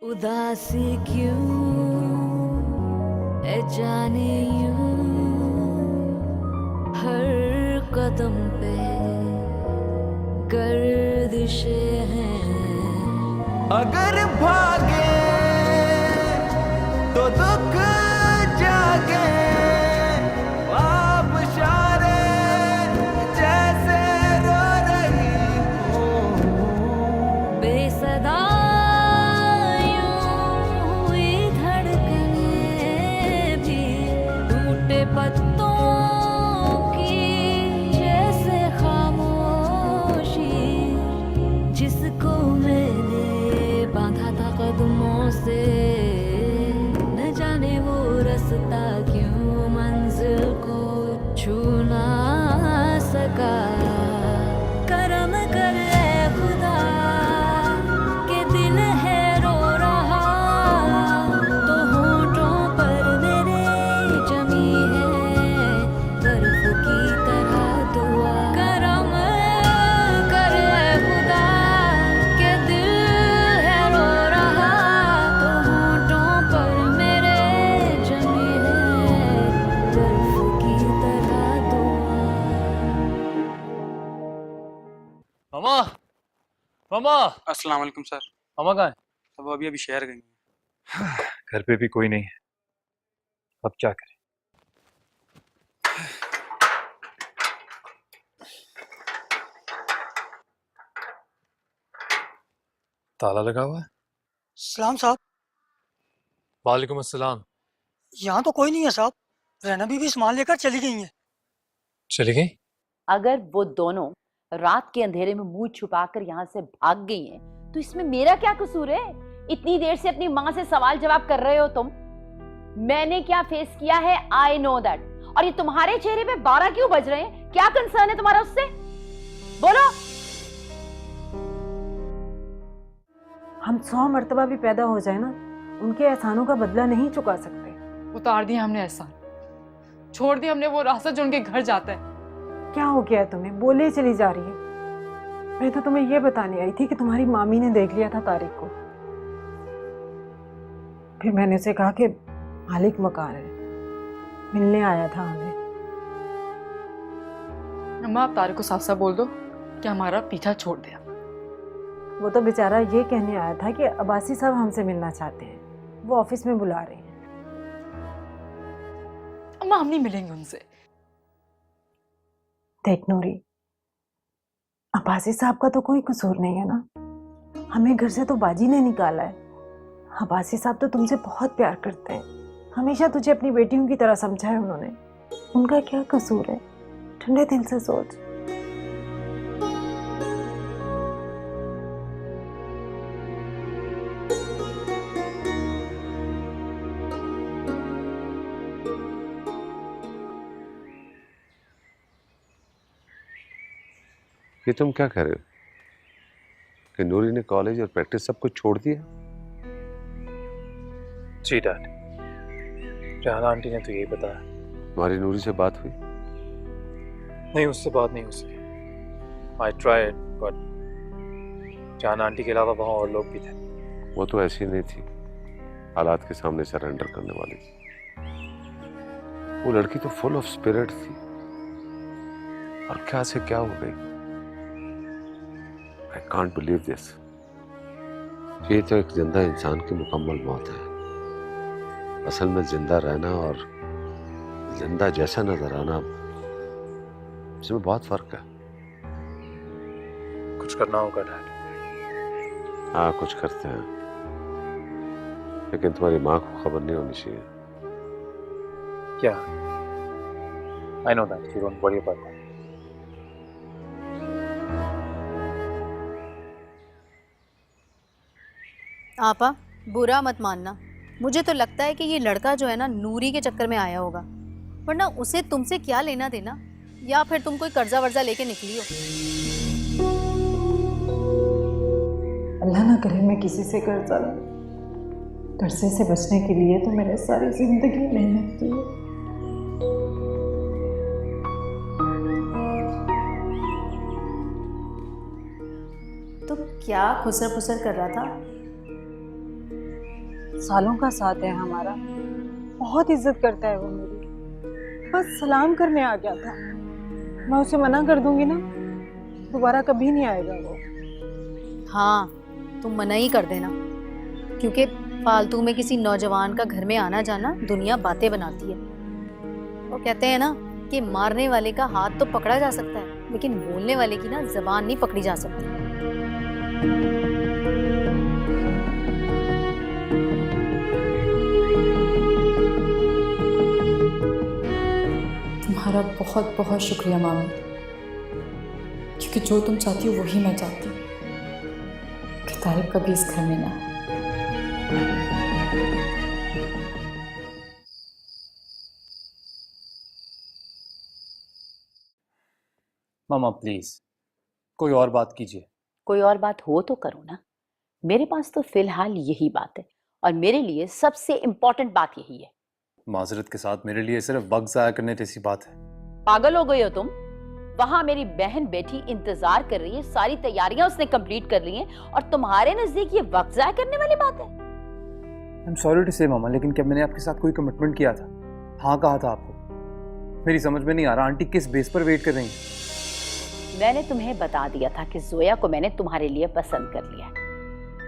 उदासी क्यों है जाने यूं हर कदम पे गर्दिशें हैं। अगर भागे तो दुख जागे, आप इशारे जैसे रो रही हूँ। बेसदा यूं हुई धड़कनें भी टूटे पत्तों की जैसे खामोशी, जिसको मैंने बांधा था कदमों से, न जाने वो रास्ता क्यों मंजिल को छू ना सका। करम कर ए खुदा के दिल है रो रहा, तो होठों पर मेरे जमी है बर्फ की तरह दुआ। करम कर ए खुदा के दिल है रो रहा, तो होठों पर मेरे जमी है बर्फ की तरह दुआ। मामा मामा अस्सलाम वालेकुम सर। मामा कहाँ है? अब अभी अभी शहर गई हैं। घर पे भी कोई नहीं है, अब क्या करें? ताला लगा हुआ है। सलाम साहब। वालेकुम अस्सलाम। यहाँ तो कोई नहीं है साहब। रैना भी सामान लेकर चली गई हैं। चली गई? अगर वो दोनों रात के अंधेरे में मुंह छुपाकर यहाँ से भाग गई हैं, तो इसमें मेरा क्या कसूर है? इतनी देर से अपनी माँ से सवाल जवाब कर रहे हो तुम। मैंने क्या फेस किया है, आई नो दैट। और ये तुम्हारे चेहरे पे 12 क्यों बज रहे हैं? क्या कंसर्न है तुम्हारा उससे? बोलो। हम 100 मर्तबा भी पैदा हो जाए ना, उनके एहसानों का बदला नहीं चुका सकते। उतार दिया हमने एहसान, छोड़ दिया हमने वो रास्ता जो उनके घर जाता है। क्या हो गया तुम्हें? बोले चली जा रही है। मैं तो तुम्हें यह बताने आई थी कि तुम्हारी मामी ने देख लिया था तारिक को। फिर मैंने उसे कहा कि मालिक मकान है, मिलने आया था हमें। अम्मा आप तारिक को साफ साफ बोल दो कि हमारा पीछा छोड़ दिया। वो तो बेचारा ये कहने आया था कि अब्बासी साहब हमसे मिलना चाहते हैं, वो ऑफिस में बुला रहे हैं। अम्मा हम नहीं मिलेंगे उनसे। देख नूरी, अब्बासी साहब का तो कोई कसूर नहीं है ना। हमें घर से तो बाजी ने निकाला है। अब्बासी साहब तो तुमसे बहुत प्यार करते हैं, हमेशा तुझे अपनी बेटियों की तरह समझा है उन्होंने। उनका क्या कसूर है? ठंडे दिल से सोच। ये तुम क्या कह रहे हो कि नूरी ने कॉलेज और प्रैक्टिस सब कुछ छोड़ दिया? जी डैड, रेहाना आंटी ने तो यही बताया। तुम्हारी नूरी से बात हुई? नहीं, उससे बात नहीं हो सकी। I tried but Rehana aunty के अलावा वहाँ और लोग भी थे। वो तो ऐसी नहीं थी, हालात के सामने सरेंडर करने वाली थी। वो लड़की तो फुल ऑफ स्पिरिट थी, और क्या से क्या हो गई। I can't believe this. ये तो एक जिंदा इंसान की मुकम्मल मौत है। असल में जिंदा रहना और जिंदा जैसा नजर आना, इसमें बहुत फर्क है। कुछ करना होगा डैड। हाँ, कुछ करते हैं, लेकिन तुम्हारी माँ को खबर नहीं होनी चाहिए। क्या? I know that, you don't worry about that. आपा बुरा मत मानना, मुझे तो लगता है कि ये लड़का जो है ना नूरी के चक्कर में आया होगा, वरना उसे तुमसे क्या लेना देना। या फिर तुम कोई कर्जा वर्जा लेके निकली हो। अल्लाह ना करे मैं किसी से कर्जा लूं। कर्जे से बचने के लिए तो मैंने सारी जिंदगी मेहनत की है। तो क्या खुसर फुसर कर रहा था? सालों का साथ है हमारा, बहुत इज्जत करता है वो मेरी। बस सलाम करने आ गया था, मैं उसे मना कर दूंगी ना, दोबारा कभी नहीं आएगा वो। हाँ, तुम मना ही कर देना, क्योंकि फालतू में किसी नौजवान का घर में आना जाना दुनिया बातें बनाती है। वो कहते हैं ना कि मारने वाले का हाथ तो पकड़ा जा सकता है, लेकिन बोलने वाले की ना जबान नहीं पकड़ी जा सकती। तुम्हारा बहुत बहुत शुक्रिया मामी, क्योंकि जो तुम चाहती हो वही मैं चाहती हूँ कि तारिक कभी इस घर में ना आए। मामा प्लीज कोई और बात कीजिए। कोई और बात हो तो करो ना। मेरे पास तो फिलहाल यही बात है, और मेरे लिए सबसे इम्पोर्टेंट बात यही है। माजरत के साथ मेरे लिए सिर्फ वक्त जाया करने जैसी बात है। पागल हो गई हो तुम? वहां मेरी बहन बेटी इंतजार कर रही है, सारी तैयारियां उसने कंप्लीट कर ली हैं, और तुम्हारे नजदीक ये वक्त जाया करने वाली बात है? आई एम सॉरी टू से मामा, लेकिन क्या मैंने आपके साथ कोई कमिटमेंट किया था? हाँ कहा था आपको। मेरी समझ में नहीं आ रहा आंटी किस बेस पर वेट कर रही हैं। मैंने तुम्हें बता दिया था कि जोया को मैंने तुम्हारे लिए पसंद कर लिया है।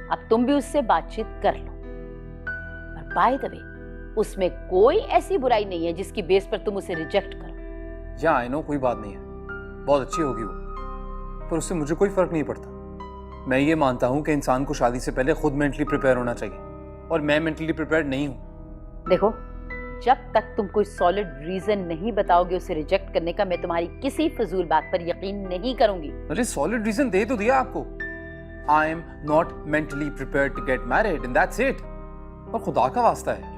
अब तुम भी उससे बातचीत कर लो। और बाय द वे, उसमें कोई ऐसी बुराई नहीं है जिसकी बेस पर तुम उसे रिजेक्ट करो। या आई नो, कोई बात नहीं है, बहुत अच्छी होगी वो, पर उससे मुझे कोई फर्क नहीं पड़ता। मैं ये मानता हूं कि इंसान को शादी से पहले खुद मेंटली प्रिपेयर होना चाहिए, और मैं मेंटली प्रिपेयर्ड नहीं हूं। देखो, जब तक तुम कोई सॉलिड रीजन नहीं बताओगे उसे रिजेक्ट करने का, मैं तुम्हारी किसी फजूल बात पर यकीन नहीं करूंगी। अरे सॉलिड रीजन दे तो दिया आपको। I am not mentally prepared to get married and that's it. और खुदा का वास्ता है,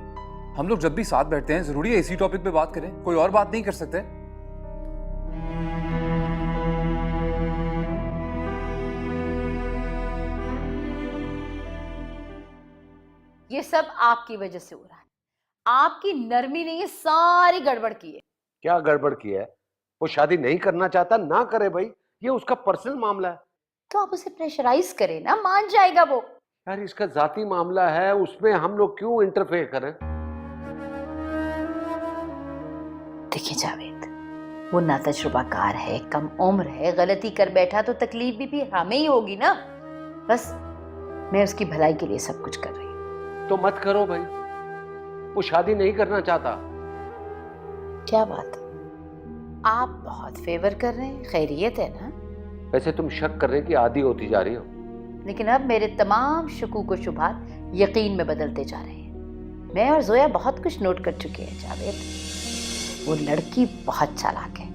हम लोग जब भी साथ बैठते हैं जरूरी है इसी टॉपिक पे बात करें, कोई और बात नहीं कर सकते? ये सब आपकी वजह से हो रहा है। आपकी नरमी ने ये सारी गड़बड़ की है। क्या गड़बड़ की है? वो शादी नहीं करना चाहता, ना करे भाई, ये उसका पर्सनल मामला है। तो आप उसे प्रेशराइज करें ना, मान जाएगा वो। यार इसका जाती मामला है, उसमें हम लोग क्यों इंटरफेयर करें? देखिए जावेद, वो ना तजुर्बाकार है, कम उम्र है, गलती कर बैठा तो तकलीफ भी हमें ही होगी ना। बस मैं उसकी भलाई के लिए सब कुछ कर रही हूँ। तो मत करो भाई, वो शादी नहीं करना चाहता। क्या बात है, आप बहुत फेवर कर रहे हैं, खैरियत है ना? वैसे तुम शक करने की आदी होती जा रही हो, लेकिन अब मेरे तमाम शकूक व शुबहात यकीन में बदलते जा रहे हैं। मैं और जोया बहुत कुछ नोट कर चुके हैं जावेद। वो लड़की बहुत चालाक है।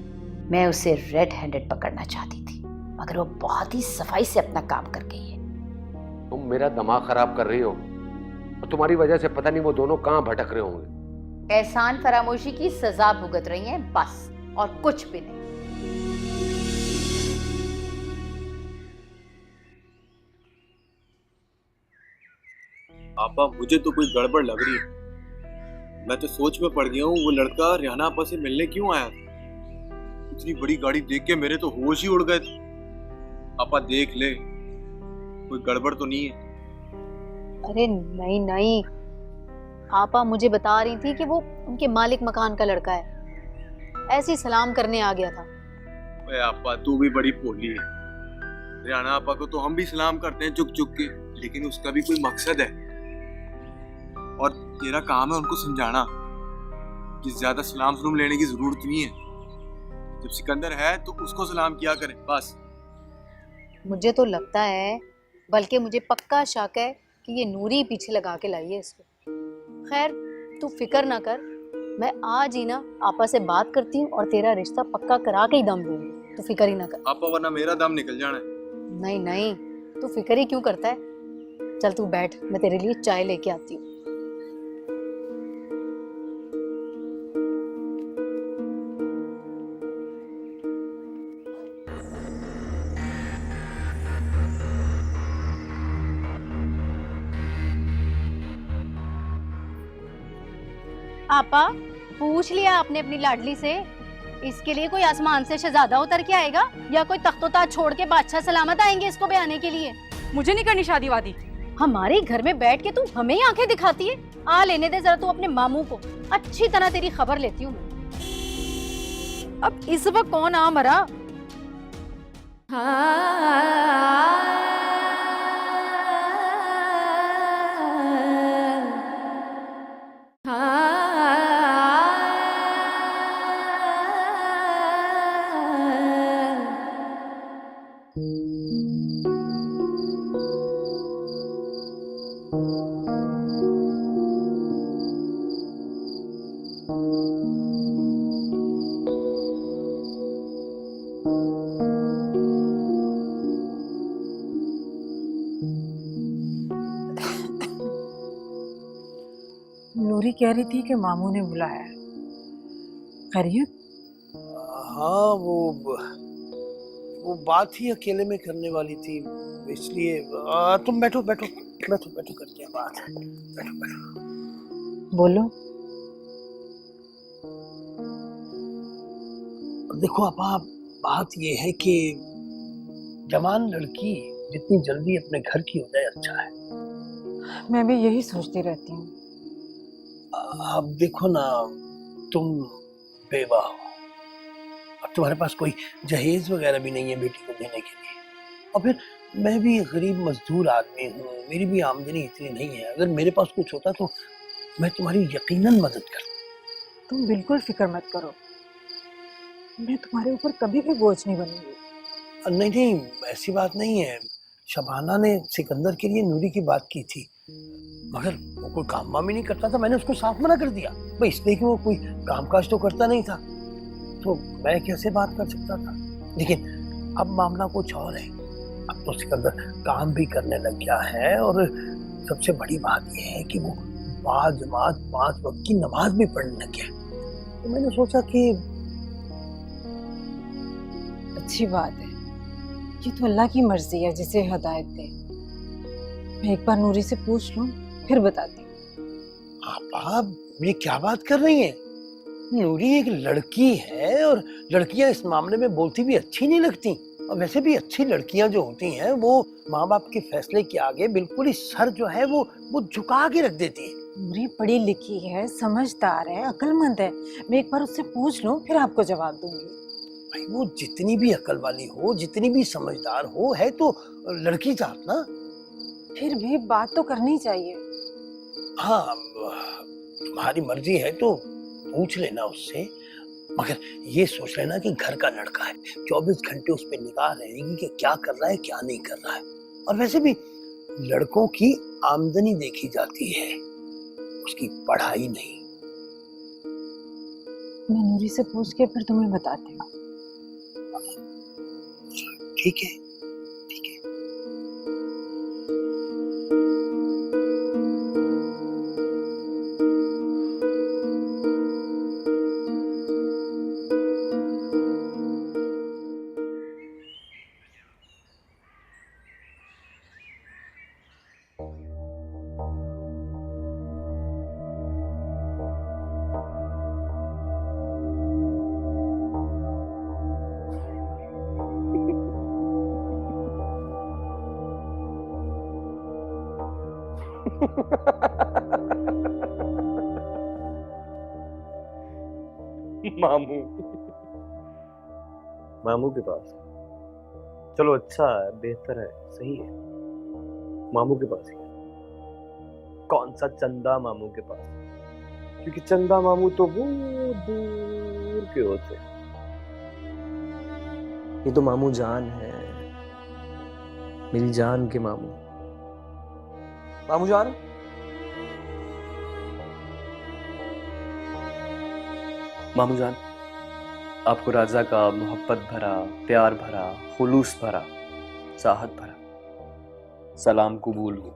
मैं उसे रेड हैंडेड पकड़ना चाहती थी, मगर वो बहुत ही सफाई से अपना काम कर गई है। तुम मेरा दिमाग खराब कर रही हो, और तुम्हारी वजह से पता नहीं वो दोनों कहाँ भटक रहे होंगे। एहसान फरामोशी की सजा भुगत रही हैं बस, और कुछ भी नहीं। आपा, मुझे तो कोई गड़बड़ लग रही है। मैं तो सोच में पड़ गया हूँ, वो लड़का रिहाना आपा से मिलने क्यों आया था? इतनी बड़ी गाड़ी देख के मेरे तो होश ही उड़ गए थे। आपा देख ले, कोई गड़बड़ तो नहीं है? अरे नहीं नहीं, आपा मुझे बता रही थी कि वो उनके मालिक मकान का लड़का है, ऐसे ही सलाम करने आ गया था। ओए आपा, तू भी बड़ी भोली है। रिहाना आपा को तो हम भी सलाम करते हैं चुक चुक के, लेकिन उसका भी कोई मकसद है, और तेरा काम है उनको समझाना कि ज्यादा सलाम सलूम लेने की जरूरत नहीं है। जब सिकंदर है तो उसको सलाम किया करें बस। मुझे तो लगता है, बल्कि मुझे पक्का शक है कि ये नूरी पीछे लगा के लाई है इसको। खैर तू फिक्र ना कर, मैं आज ही ना आपा से बात करती हूँ और तेरा रिश्ता पक्का करा के ही दम दूंगी। तू फिक्र ही ना कर। आपा, वरना मेरा दम निकल जाना है। नहीं नहीं, तू फिक्र ही क्यों करता है? चल तू बैठ, मैं तेरे लिए चाय लेके आती हूँ। आपा, पूछ लिया आपने अपनी लाडली से? इसके लिए कोई आसमान से शहजादा उतर के आएगा, या कोई तख्तो ताज छोड़ के बादशाह सलामत आएंगे इसको बयाने के लिए? मुझे नहीं करनी शादी वादी। हमारे घर में बैठ के तू हमें ही आंखें दिखाती है। आ लेने दे जरा तू अपने मामू को, अच्छी तरह तेरी खबर लेती हूँ मैं। अब इस वक्त कौन आ मरा? नूरी कह रही थी कि मामू ने बुलाया है। खैरियत? हाँ, वो बात ही अकेले में करने वाली थी, इसलिए तुम बैठो बैठो बैठो बैठो, करते हैं बात। बैठो बैठो। बोलो। देखो आपा, बात ये है कि जवान लड़की जितनी जल्दी अपने घर की हो जाए अच्छा है। मैं भी यही सोचती रहती हूँ। अब देखो ना, तुम बेवा हो, अब तुम्हारे पास कोई जहेज वगैरह भी नहीं है बेटी को देने के लिए, और फिर मैं भी गरीब मजदूर आदमी हूँ, मेरी भी आमदनी इतनी नहीं है। अगर मेरे पास कुछ होता तो मैं तुम्हारी यकीनन मदद करता। तुम बिल्कुल फिक्र मत करो, मैं तुम्हारे ऊपर कभी भी बोझ नहीं बनूंगी। नहीं नहीं, ऐसी बात नहीं है। शबाना ने सिकंदर के लिए नूरी की बात की थी, मगर वो कोई काम वाम ही नहीं करता था। मैंने उसको साफ मना कर दिया, भाई इसलिए कि वो कोई कामकाज तो करता नहीं था, तो मैं कैसे बात कर सकता था। लेकिन अब मामला कुछ और है। अब तो सिकंदर काम भी करने लग गया है, और सबसे बड़ी बात यह है कि वो बाजमात 5 वक्त की नमाज भी पढ़ने लग गया। तो मैंने सोचा कि अच्छी बात है, ये तो अल्लाह की मर्जी है जिसे हिदायत दे। मैं एक बार नूरी से पूछ लूं, फिर बताती हूँ। आप ये क्या बात कर रही हैं? नूरी एक लड़की है, और लड़कियां इस मामले में बोलती भी अच्छी नहीं लगती। और वैसे भी अच्छी लड़कियां जो होती हैं वो माँ बाप के फैसले के आगे बिल्कुल ही सर जो है वो झुका के रख देती है। नूरी पढ़ी लिखी है, समझदार है, अक्लमंद है। मैं एक बार उससे पूछ लूं, फिर आपको जवाब दूंगी। भाई वो जितनी भी अकल वाली हो, जितनी भी समझदार हो, है तो लड़की जात ना। फिर भी बात तो करनी चाहिए। हाँ, तुम्हारी मर्जी है तो पूछ लेना उससे, मगर ये सोच लेना कि घर का लड़का है, 24 घंटे उस पर निगाह रहेगी कि क्या कर रहा है क्या नहीं कर रहा है। और वैसे भी लड़कों की आमदनी देखी जाती है, उसकी पढ़ाई नहीं। मैं नूरी से पूछ के फिर तुम्हें बताती हूँ। ठीक है, ठीक है। मामू मामू के पास, चलो अच्छा है, बेहतर है, सही है। मामू के पास ही है। कौन सा चंदा मामू के पास, क्योंकि चंदा मामू तो वो दूर के होते। ये तो मामू जान है, मेरी जान के मामू। मामू जान, मामू जान, आपको राजा का मोहब्बत भरा, प्यार भरा, खुलूस भरा, चाहत भरा सलाम कबूल हो।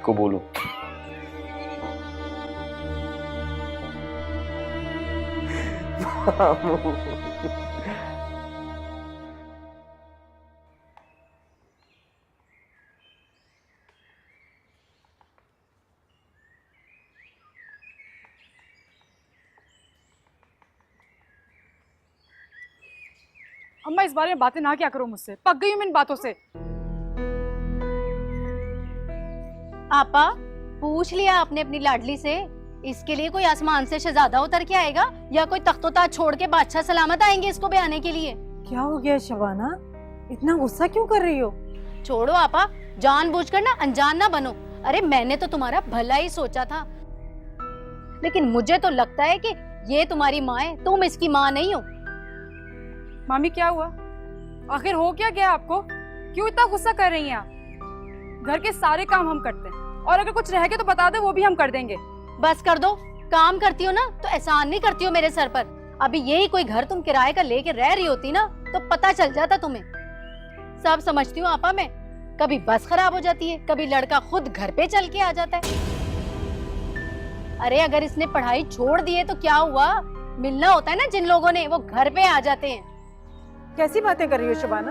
कबूल हो। मामू अम्मा, इस बारे में बातें ना क्या करो मुझसे, पक गई हूं मैं इन बातों से। आपा पूछ लिया आपने अपनी लाडली से? इसके लिए कोई आसमान से शहजादा उतर के आएगा या कोई तख्तोताज छोड़ के बादशाह सलामत आएंगे इसको बयाने के लिए? क्या हो गया शबाना, इतना गुस्सा क्यों कर रही हो? छोड़ो आपा, जानबूझकर ना अनजान ना बनो। अरे मैंने तो तुम्हारा भला ही सोचा था, लेकिन मुझे तो लगता है कि ये तुम्हारी माँ है, तुम इसकी माँ नहीं हो। मामी क्या हुआ? आखिर हो क्या गया आपको? क्यों इतना गुस्सा कर रही हैं आप? घर के सारे काम हम करते हैं और अगर कुछ रह गया तो बता दो, वो भी हम कर देंगे। बस कर दो, काम करती हो ना तो एहसान नहीं करती हो मेरे सर पर। अभी यही कोई घर तुम किराए का लेके रह रही होती ना तो पता चल जाता तुम्हें। सब समझती हूँ आपा मैं, कभी बस खराब हो जाती है, कभी लड़का खुद घर पे चल के आ जाता है। अरे अगर इसने पढ़ाई छोड़ दी है तो क्या हुआ, मिलना होता है ना जिन लोगों ने, वो घर पे आ जाते हैं। कैसी बातें कर रही हो शबाना?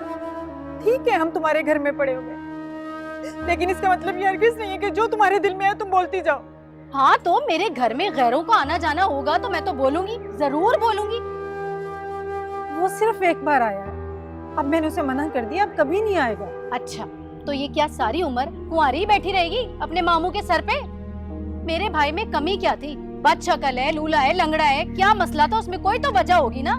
ठीक है हम तुम्हारे घर में पड़े हुए, लेकिन इसका मतलब ये हरगिज़ नहीं है कि जो तुम्हारे दिल में है तुम बोलती जाओ। हाँ तो मेरे घर में गैरों को आना जाना होगा तो मैं तो बोलूंगी, जरूर बोलूंगी। वो सिर्फ एक बार आया है, अब मैंने उसे मना कर दिया, अब कभी नहीं आएगा। अच्छा तो ये क्या सारी उम्र कुंवारी ही बैठी रहेगी अपने मामू के सर पे? मेरे भाई में कमी क्या थी? बदशक्ल है, लूला है, लंगड़ा है, क्या मसला था उसमें? कोई तो वजह होगी ना।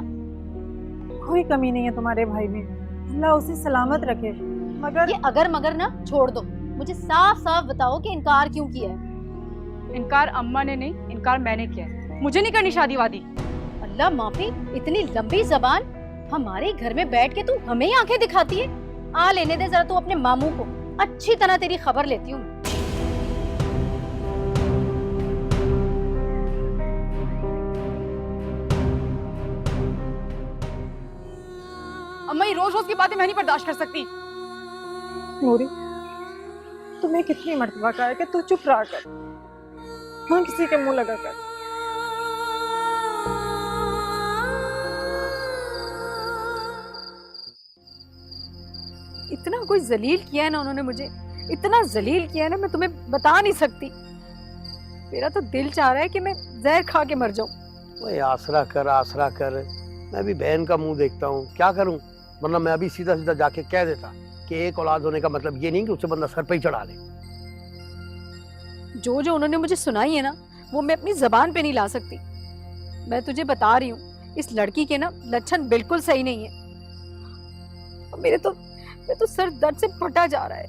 कोई कमी नहीं है तुम्हारे भाई में, अल्लाह उसे सलामत रखे। मगर ये अगर मगर ना छोड़ दो, मुझे साफ साफ बताओ कि इनकार क्यों किया है? इनकार अम्मा ने नहीं, इनकार मैंने किया है। मुझे नहीं करनी शादी वादी। अल्लाह माफी, इतनी लंबी जबान, हमारे घर में बैठ के तू हमें ही आंखें दिखाती है। आ लेने दे जरा तू अपने मामू को, अच्छी तरह तेरी खबर लेती हूँ। अम्मा ये रोज रोज की बातें मैं नहीं बर्दाश्त कर सकती। नूरी, तुम्हें कितनी मर्तबा कहा है कि तू चुप रहा कर, हाँ किसी के मुंह लगा कर। इतना कोई जलील किया है ना उन्होंने मुझे, इतना जलील किया है ना, मैं तुम्हें बता नहीं सकती। मेरा तो दिल चाह रहा है कि मैं जहर खा के मर जाऊं। वही आसरा कर, आसरा कर। मैं भी बहन का मुंह देखता हूँ, क्या करूँ? वरना मैं अभी सीधा सीधा जाके कह देता कि एक औलाद होने का मतलब ये नहीं कि उसे बंदा सर पे ही चढ़ा ले। जो जो उन्होंने मुझे सुनाई है ना, वो मैं अपनी जबान पे नहीं ला सकती। मैं तुझे बता रही हूँ, इस लड़की के ना लक्षण बिल्कुल सही नहीं है। और मेरे तो सर दर्द से फटा जा रहा है।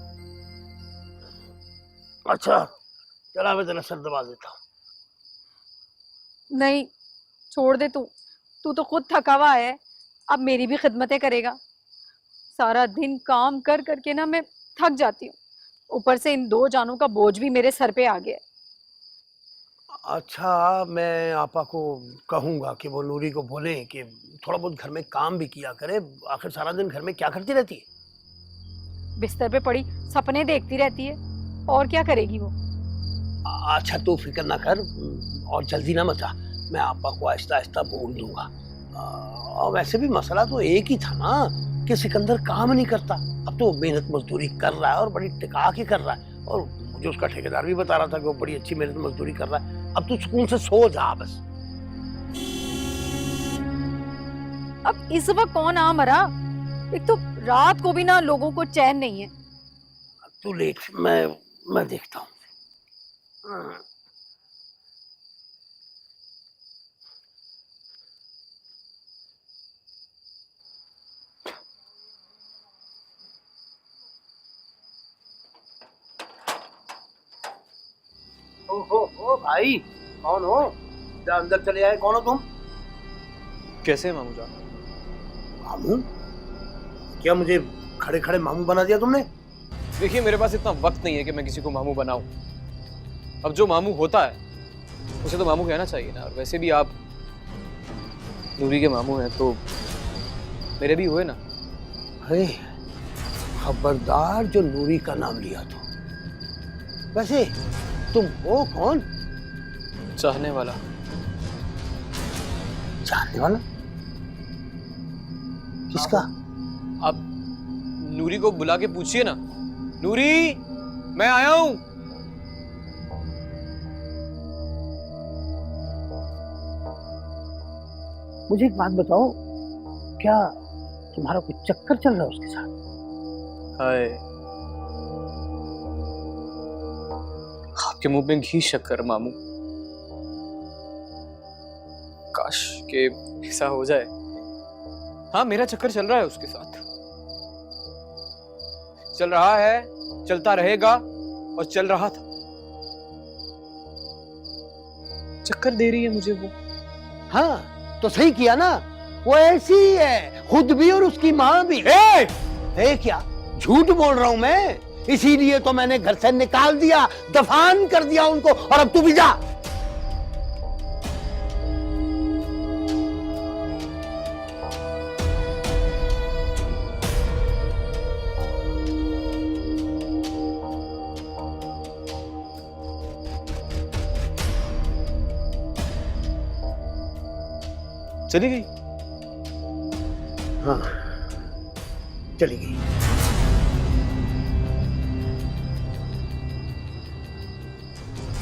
अच्छा चला, मैं तेरा सर दबा देता हूँ। नहीं छोड़ दे, तू तो खुद थका हुआ है, अब मेरी भी खिदमतें करेगा। सारा दिन काम कर करके ना मैं थक जाती हूँ, ऊपर से इन दो जानों का बोझ भी मेरे सर पे आ गया। अच्छा मैं आपा को कहूँगा कि वो नूरी को बोले कि थोड़ा बहुत घर में काम भी किया करे, आखिर सारा दिन घर में क्या करती रहती है? बिस्तर पे पड़ी सपने देखती रहती है, और क्या करेगी वो? अच्छा तू फिक्र ना कर और जल्दी ना मचा, मैं आपा को आहिस्ता आहिस्ता बोल दूंगा। और वैसे भी मसला तो एक ही था ना कि सिकंदर काम नहीं करता। अब तो मेहनत मजदूरी कर रहा है और बड़ी टिका के कर रहा है, और मुझे उसका ठेकेदार भी बता रहा था कि वो बड़ी अच्छी मेहनत मजदूरी कर रहा है। अब तू सुकून से सो जा बस। अब इस वक्त कौन आ मरा? एक तो रात को भी ना लोगों को चैन नहीं है। तू लेट, मैं देखता हूँ। ओ भाई, कौन हो? जा अंदर चले आए। कौन हो तुम? कैसे मामू जान? मामू? क्या मुझे खड़े खड़े मामू बना दिया तुमने? देखिए मेरे पास इतना वक्त नहीं है कि मैं किसी को मामू बनाऊं। अब जो मामू होता है उसे तो मामू कहना चाहिए ना। और वैसे भी आप नूरी के मामू हैं तो मेरे भी हुए ना। अरे खबरदार जो नूरी का नाम लिया तो। वैसे तुम हो कौन? चाहने वाला। चाहने वाला? किसका? आप नूरी को बुला के पूछिए ना। नूरी, मैं आया हूं। मुझे एक बात बताओ, क्या तुम्हारा कुछ चक्कर चल रहा है उसके साथ? हाय, आपके मुंह में घी शक्कर मामू। काश के ऐसा हो जाए। हाँ, मेरा चक्कर चल रहा है उसके साथ, चल रहा है, चलता रहेगा और चल रहा था। चक्कर दे रही है मुझे वो। हाँ तो सही किया ना, वो ऐसी ही है, खुद भी और उसकी माँ भी। क्या झूठ बोल रहा हूं मैं? इसीलिए तो मैंने घर से निकाल दिया, दफान कर दिया उनको, और अब तू भी जा। चली गई? हाँ चली गई।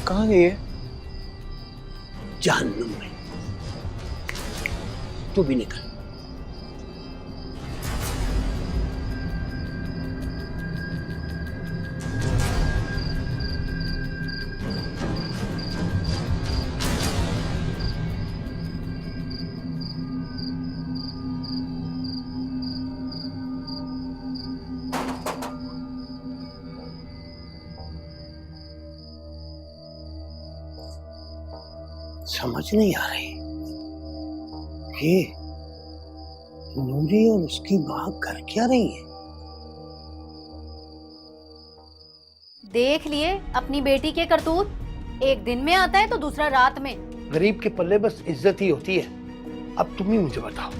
कहाँ गई है? जहन्नुम में। तू भी निकल। समझ नहीं आ रही ये नूरी और उसकी माँ कर क्या रही है। देख लिए अपनी बेटी के करतूत, एक दिन में आता है तो दूसरा रात में। गरीब के पल्ले बस इज्जत ही होती है। अब तुम ही मुझे बताओ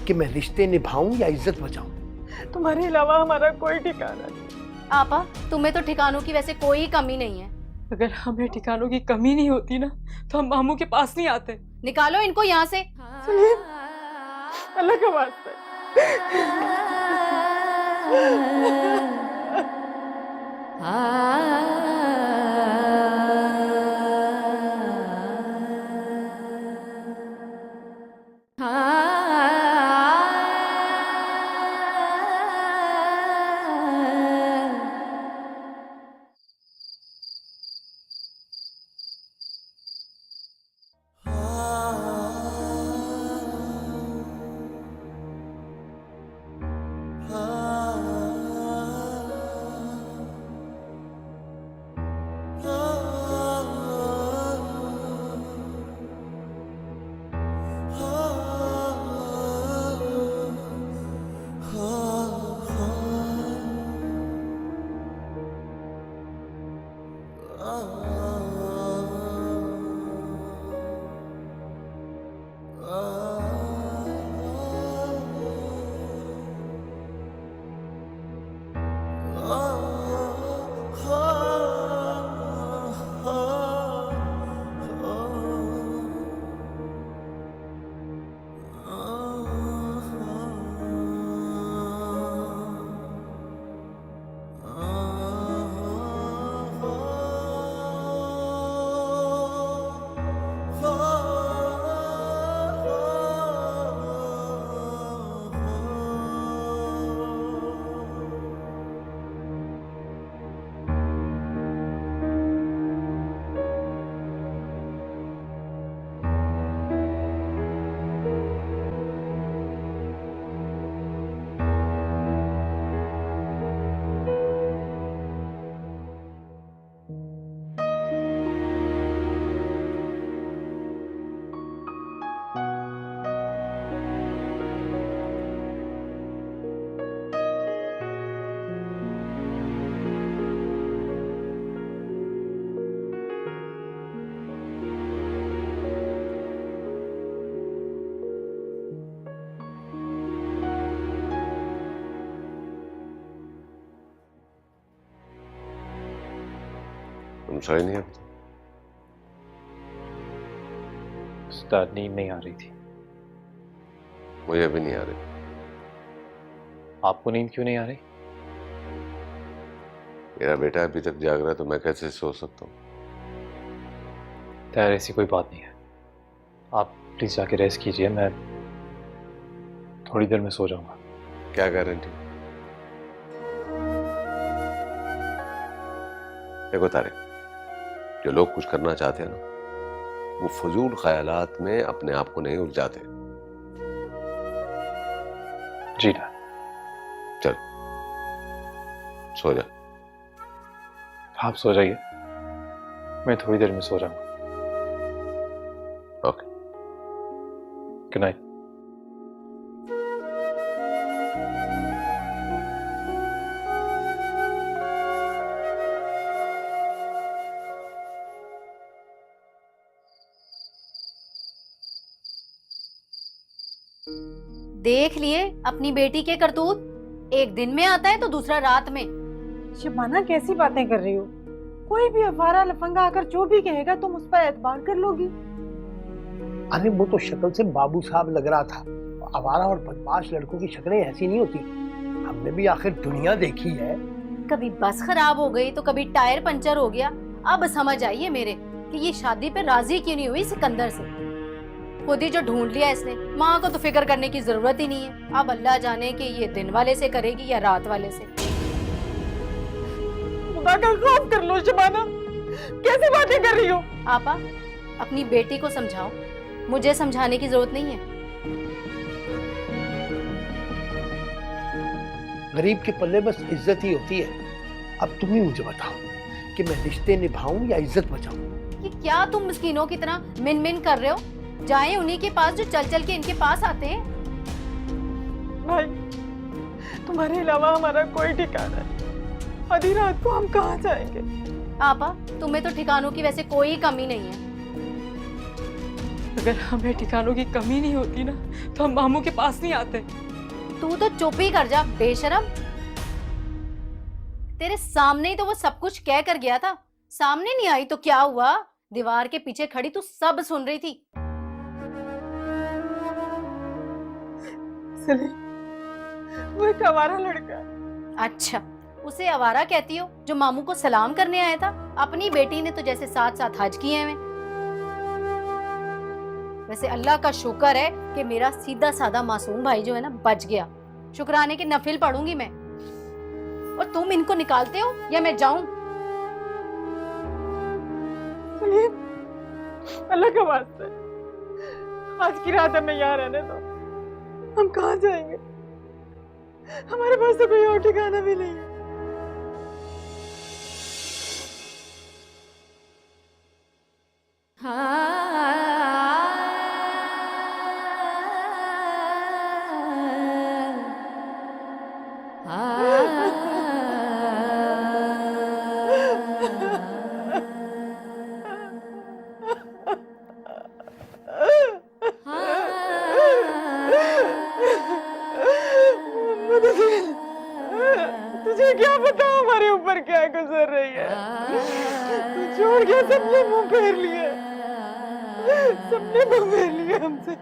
कि मैं रिश्ते निभाऊं या इज्जत बचाऊं। तुम्हारे अलावा हमारा कोई ठिकाना नहीं। आपा, तुम्हें तो ठिकानों की वैसे कोई कमी नहीं है। अगर हमें ठिकानों की कमी नहीं होती ना तो हम मामू के पास नहीं आते। निकालो इनको यहाँ से। अल्लाह का वास्ता तुम सोए नहीं अब? उस्ताद, नींद नहीं आ रही थी। मुझे भी नहीं आ रही। आपको नींद क्यों नहीं आ रही? मेरा बेटा अभी तक जाग रहा है तो मैं कैसे सो सकता हूँ? यार ऐसी कोई बात नहीं है, आप प्लीज जाके रेस्ट कीजिए, मैं थोड़ी देर में सो जाऊंगा। क्या गारंटी? देखो तारिक, जो लोग कुछ करना चाहते हैं ना, वो फजूल ख्यालात में अपने आप को नहीं उलझाते। जी डैड। चल सो जा। आप सो जाइए, मैं थोड़ी देर में सो जाऊंगा। Okay, good night. देख लिए अपनी बेटी के करतूत, एक दिन में आता है तो दूसरा रात में। शबाना कैसी बातें कर रही हो? कोई भी अवारा लफंगा आकर जो भी कहेगा तुम उस पर एतबार कर लोगी? अरे वो तो शक्ल से बाबू साहब लग रहा था। आवारा और बदमाश लड़कों की शक्लें ऐसी नहीं होती। हमने भी आखिर दुनिया देखी है। कभी बस खराब हो गई तो कभी टायर पंचर हो गया। अब समझ आइए मेरे कि ये शादी पे राजी क्यों नहीं हुई सिकंदर से। खुद ही जो ढूंढ लिया इसने, माँ को तो फिक्र करने की जरूरत ही नहीं है। अब अल्लाह जाने कि ये दिन वाले से करेगी या रात वाले से। खुदा का खौफ कर लो शबाना, कैसी बातें कर रही हो? आपा अपनी बेटी को समझाओ, मुझे समझाने की जरूरत नहीं है। गरीब के पल्ले बस इज्जत ही होती है। अब तुम ही मुझे बताओ कि मैं रिश्ते निभाऊं या इज्जत बचाऊं? कि क्या तुम मिस्कीनों की तरह मिन मिन कर रहे हो? जाएं उन्हीं के पास जो चल चल के इनके पास आते हैं। भाई तुम्हारे अलावा हमारा कोई ठिकाना नहीं। आधी रात को हम कहाँ जाएंगे? आपा तुम्हें तो ठिकानों की वैसे कोई कमी नहीं है। अगर हमें ठिकानों की कमी नहीं होती ना तो हम मामू के पास नहीं आते। तू तो चुप ही कर जा बेशरम। तेरे सामने ही तो वो सब कुछ कह कर गया था। सामने नहीं आई तो क्या हुआ? दीवार के पीछे खड़ी तू सब सुन रही थी। वो एक आवारा लड़का। अच्छा, उसे आवारा कहती हो जो मामू को सलाम करने आया था? अपनी बेटी ने तो जैसे साथ साथ हज किए हैं। वैसे अल्लाह का शुक्र है कि मेरा सीधा साधा मासूम भाई जो है ना बच गया। शुक्राने के नफिल पढ़ूंगी मैं। और तुम इनको निकालते हो या मैं जाऊं? अल्लाह का वास्ता है, आज की रात हमें यहाँ रहने दो। हम कहाँ जाएंगे? हमारे पास तो कोई और ठिकाना भी नहीं है। तुझे क्या पता हमारे ऊपर क्या गुजर रही है? तू छोड़ के सबने मुंह फेर लिए, सबने मुंह फेर लिए हमसे।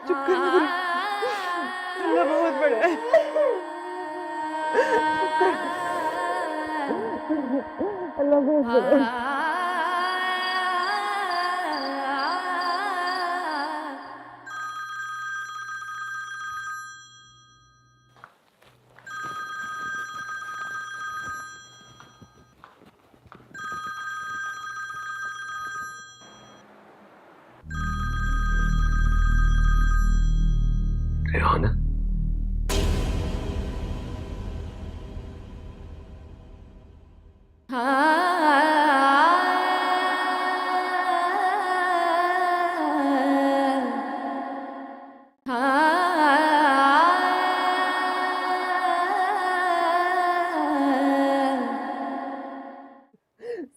चुप कर नूरी, अल्लाह बहुत बड़ा है। चुप कर, अल्लाह बहुत बड़ा है। रेहाना,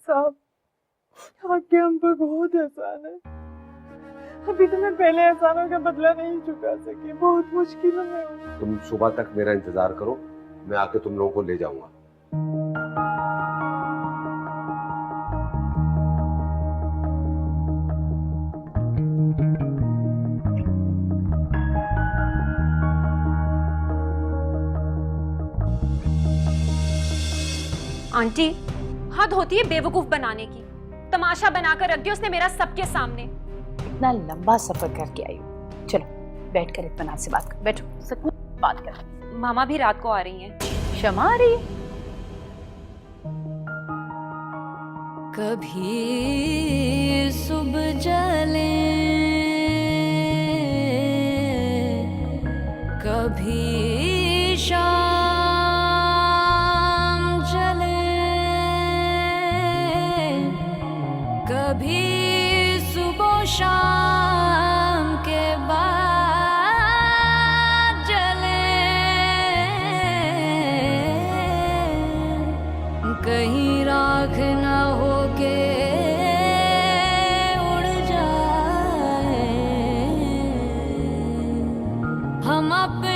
साहब, आपके हम पर बहुत एहसान है। अभी तो मैं पहले एहसानों का बदला नहीं चुका सकी। बहुत मुश्किलों में हूँ। तुम सुबह तक मेरा इंतजार करो, मैं आके तुम लोगों को ले जाऊंगा। आंटी, हद होती है बेवकूफ बनाने की। तमाशा बनाकर रख दिया उसने मेरा सबके सामने। इतना लंबा सफर करके आई हूँ, चलो बैठ कर इत्मीनान से बात कर, बैठो सुकून से बात कर। मामा भी रात को आ रही हैं। शमा आ रही है? कभी सुबह जले कभी शाम जले, कभी सुबह शाम के बाद जले, कहीं राख ना होके उड़ जाए हम अपने